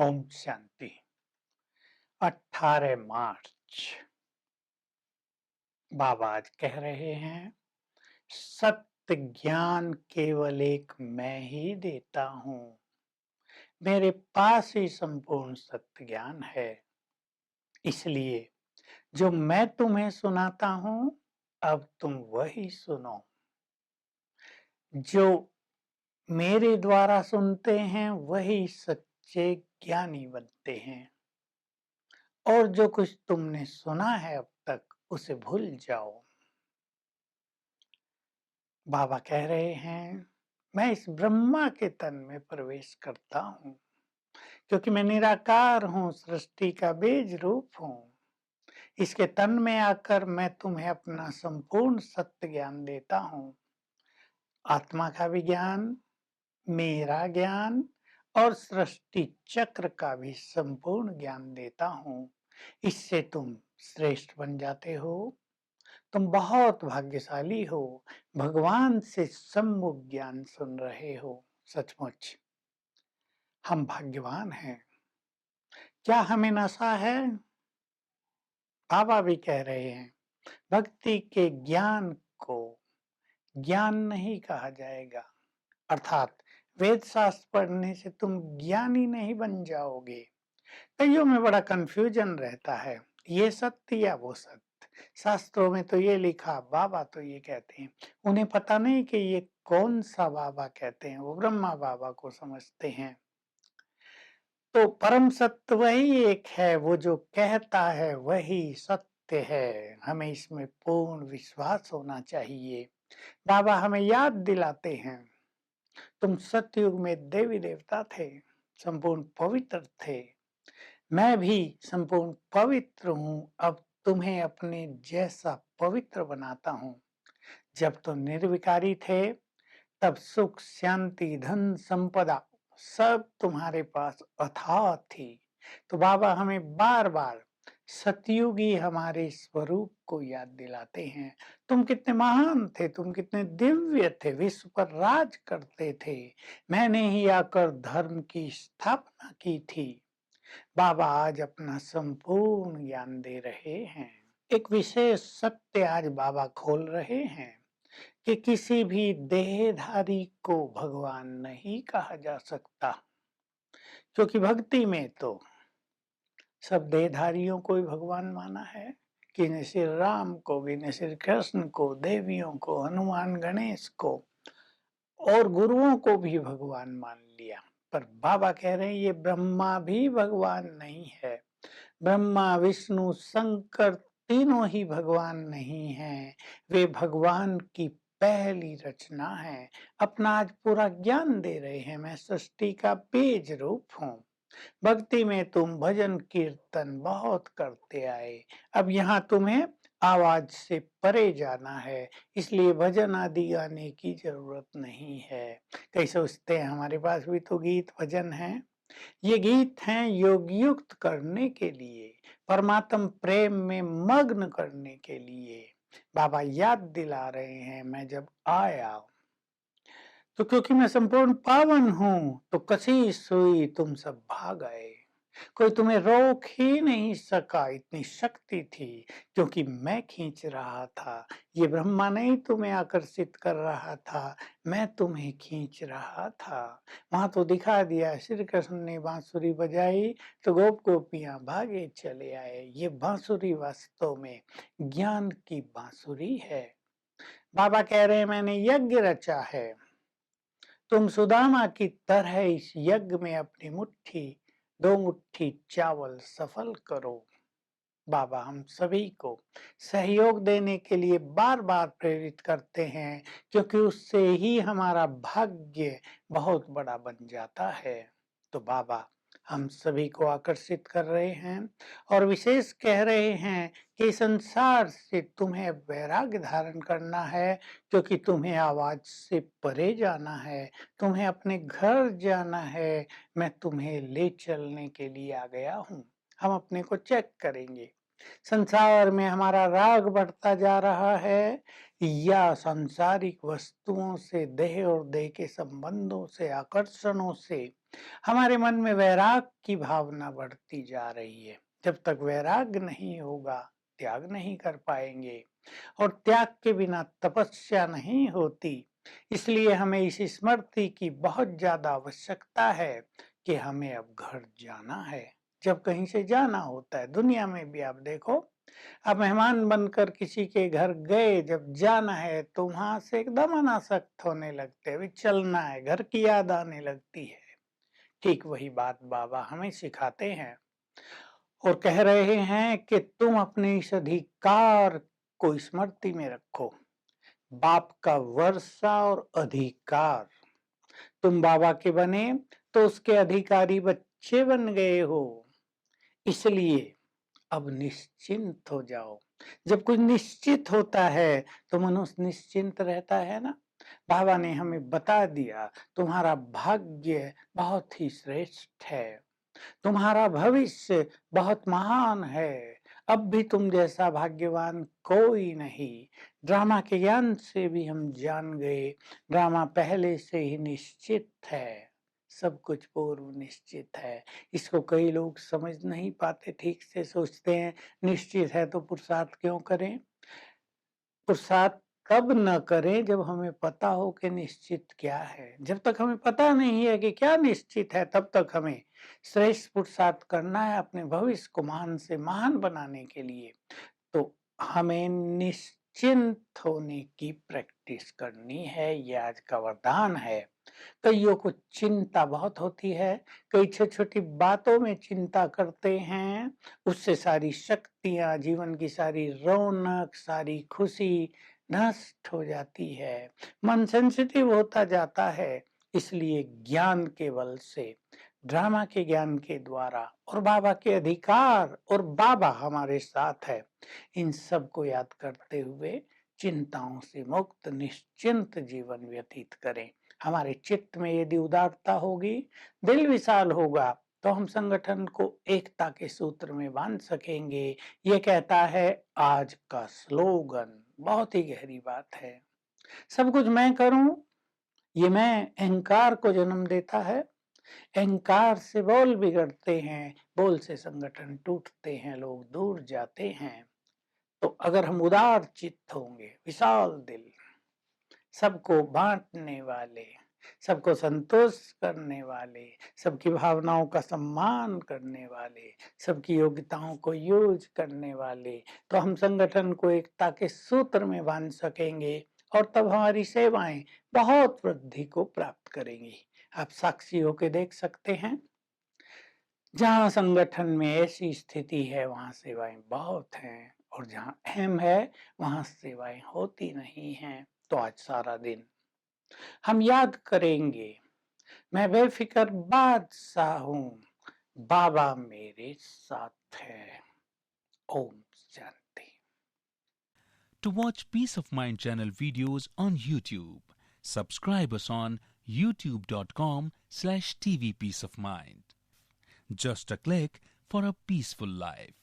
ओम शांति। 18 मार्च बाबा आज कह रहे हैं, सत्य ज्ञान केवल एक मैं ही देता हूँ। मेरे पास ही संपूर्ण सत्य ज्ञान है। इसलिए जो मैं तुम्हें सुनाता हूँ, अब तुम वही सुनो। जो मेरे द्वारा सुनते हैं वही सच्चे ज्ञानी बनते हैं। और जो कुछ तुमने सुना है अब तक, उसे भूल जाओ। बाबा कह रहे हैं, मैं इस ब्रह्मा के तन में प्रवेश करता हूँ, क्योंकि मैं निराकार हूँ, सृष्टि का बीज रूप हूँ। इसके तन में आकर मैं तुम्हें अपना संपूर्ण सत्य ज्ञान देता हूँ। आत्मा का भी ज्ञान, मेरा ज्ञान और सृष्टि चक्र का भी संपूर्ण ज्ञान देता हूँ। इससे तुम श्रेष्ठ बन जाते हो। तुम बहुत भाग्यशाली हो, भगवान से सम्मुख ज्ञान सुन रहे हो। सचमुच हम भाग्यवान हैं। क्या हमें नशा है? बाबा भी कह रहे हैं, भक्ति के ज्ञान को ज्ञान नहीं कहा जाएगा। अर्थात वेद शास्त्र पढ़ने से तुम ज्ञानी नहीं बन जाओगे। कईयों में बड़ा कंफ्यूजन रहता है, ये सत्य या वो सत्य। शास्त्रों में तो ये लिखा, बाबा तो ये कहते हैं। उन्हें पता नहीं कि ये कौन सा बाबा कहते हैं। वो ब्रह्मा बाबा को समझते हैं। तो परम सत्य वही एक है, वो जो कहता है वही सत्य है। हमें इसमें पूर्ण विश्वास होना चाहिए। बाबा हमें याद दिलाते हैं, तुम सतयुग में देवी देवता थे, संपूर्ण पवित्र थे। मैं भी संपूर्ण पवित्र हूँ। अब तुम्हें अपने जैसा पवित्र बनाता हूँ। जब तुम निर्विकारी थे, तब सुख, शांति, धन, संपदा सब तुम्हारे पास अथाह थी। तो बाबा हमें बार बार सतयुगी हमारे स्वरूप को याद दिलाते हैं। तुम कितने महान थे, तुम कितने दिव्य थे, विश्व पर राज करते थे। मैंने ही आकर धर्म की स्थापना की थी। बाबा आज अपना संपूर्ण ज्ञान दे रहे हैं। एक विशेष सत्य आज बाबा खोल रहे हैं कि किसी भी देहधारी को भगवान नहीं कहा जा सकता, क्योंकि भक्ति में तो सब देहधारियों को ही भगवान माना है। किन्हीं श्री राम को, किन्हीं श्री कृष्ण को, देवियों को, हनुमान, गणेश को और गुरुओं को भी भगवान मान लिया। पर बाबा कह रहे हैं, ये ब्रह्मा भी भगवान नहीं है। ब्रह्मा, विष्णु, शंकर तीनों ही भगवान नहीं हैं। वे भगवान की पहली रचना है। अपना आज पूरा ज्ञान दे रहे हैं, मैं सृष्टि का बीज रूप हूँ। भक्ति में तुम भजन कीर्तन बहुत करते आए, अब यहाँ तुम्हें आवाज से परे जाना है। इसलिए भजन आदि गाने की जरूरत नहीं है। कई सोचते हैं हमारे पास भी तो गीत भजन है। ये गीत हैं योग युक्त करने के लिए, परमात्म प्रेम में मग्न करने के लिए। बाबा याद दिला रहे हैं, मैं जब आया तो क्योंकि मैं संपूर्ण पावन हूँ, तो कशिश हुई, तुम सब भाग आए। कोई तुम्हें रोक ही नहीं सका, इतनी शक्ति थी, क्योंकि मैं खींच रहा था। ये ब्रह्मा नहीं तुम्हें आकर्षित कर रहा था, मैं तुम्हें खींच रहा था। वहां तो दिखा दिया, श्री कृष्ण ने बांसुरी बजाई तो गोप गोपियां भागे चले आए। ये बांसुरी वास्तव में ज्ञान की बांसुरी है। बाबा कह रहे हैं, मैंने यज्ञ रचा है, तुम सुदामा की तरह इस यज्ञ में अपनी मुट्ठी, दो मुट्ठी चावल सफल करो। बाबा हम सभी को सहयोग देने के लिए बार बार प्रेरित करते हैं, क्योंकि उससे ही हमारा भाग्य बहुत बड़ा बन जाता है। तो बाबा हम सभी को आकर्षित कर रहे हैं और विशेष कह रहे हैं कि संसार से तुम्हें वैराग्य धारण करना है, क्योंकि तुम्हें आवाज से परे जाना है, तुम्हें अपने घर जाना है। मैं तुम्हें ले चलने के लिए आ गया हूँ। हम अपने को चेक करेंगे, संसार में हमारा राग बढ़ता जा रहा है या सांसारिक वस्तुओं से, देह और देह के संबंधों से, आकर्षणों से हमारे मन में वैराग की भावना बढ़ती जा रही है। जब तक वैराग नहीं होगा, त्याग नहीं कर पाएंगे और त्याग के बिना तपस्या नहीं होती। इसलिए हमें इस स्मृति की बहुत ज्यादा आवश्यकता है कि हमें अब घर जाना है। जब कहीं से जाना होता है, दुनिया में भी आप देखो, आप मेहमान बनकर किसी के घर गए, जब जाना है तो वहां से एकदम अनासक्त होने लगते हैं, अभी चलना है, घर की याद आने लगती है। ठीक वही बात बाबा हमें सिखाते हैं और कह रहे हैं कि तुम अपने इस अधिकार को स्मृति में रखो। बाप का वर्षा और अधिकार, तुम बाबा के बने तो उसके अधिकारी बच्चे बन गए हो। इसलिए अब निश्चिंत हो जाओ। जब कुछ निश्चित होता है तो मनुष्य निश्चिंत रहता है ना। बाबा ने हमें बता दिया, तुम्हारा भाग्य बहुत ही श्रेष्ठ है, तुम्हारा भविष्य बहुत महान है। अब भी तुम जैसा भाग्यवान कोई नहीं। ड्रामा के ज्ञान से भी हम जान गए, ड्रामा पहले से ही निश्चित है, सब कुछ पूर्व निश्चित है। इसको कई लोग समझ नहीं पाते ठीक से, सोचते हैं निश्चित है तो पुरुषार्थ क्यों करें। पुरुषार्थ तब न करें जब हमें पता हो कि निश्चित क्या है। जब तक हमें पता नहीं है कि क्या निश्चित है, तब तक हमें श्रेष्ठ पुरुषार्थ करना है अपने भविष्य को महान से महान बनाने के लिए। तो हमें निश्चिंत होने की प्रैक्टिस करनी है, ये आज का वरदान है। कईयों को चिंता बहुत होती है, कई छोटी छोटी बातों में चिंता करते हैं, उससे सारी शक्तियां, जीवन की सारी रौनक, सारी खुशी नष्ट हो जाती है। मन सेंसिटिव होता जाता है। इसलिए ज्ञान के बल से, ड्रामा के ज्ञान के द्वारा और बाबा के अधिकार, और बाबा हमारे साथ है, इन सब को याद करते हुए चिंताओं से मुक्त निश्चिंत जीवन व्यतीत करें। हमारे चित्त में यदि उदारता होगी, दिल विशाल होगा, तो हम संगठन को एकता के सूत्र में बांध सकेंगे। ये कहता है आज का स्लोगन। बहुत ही गहरी बात है। सब कुछ मैं करूं, ये मैं अहंकार को जन्म देता है। अहंकार से बोल बिगड़ते हैं, बोल से संगठन टूटते हैं, लोग दूर जाते हैं। तो अगर हम उदार चित्त होंगे, विशाल दिल, सबको बांटने वाले, सबको संतुष्ट करने वाले, सबकी भावनाओं का सम्मान करने वाले, सबकी योग्यताओं को यूज करने वाले, तो हम संगठन को एकता के सूत्र में बांध सकेंगे और तब हमारी सेवाएं बहुत वृद्धि को प्राप्त करेंगी। आप साक्षी होकर देख सकते हैं, जहाँ संगठन में ऐसी स्थिति है वहाँ सेवाएं बहुत हैं, और जहाँ अहम है वहाँ सेवाएं होती नहीं हैं। तो आज सारा दिन हम याद करेंगे, मैं बेफिक्र बादशाह हूँ, बाबा मेरे साथ है। Om Shanti. To watch Peace of Mind channel videos on YouTube, subscribe us on youtube.com/tvpeaceofmind. Just a click for a peaceful life.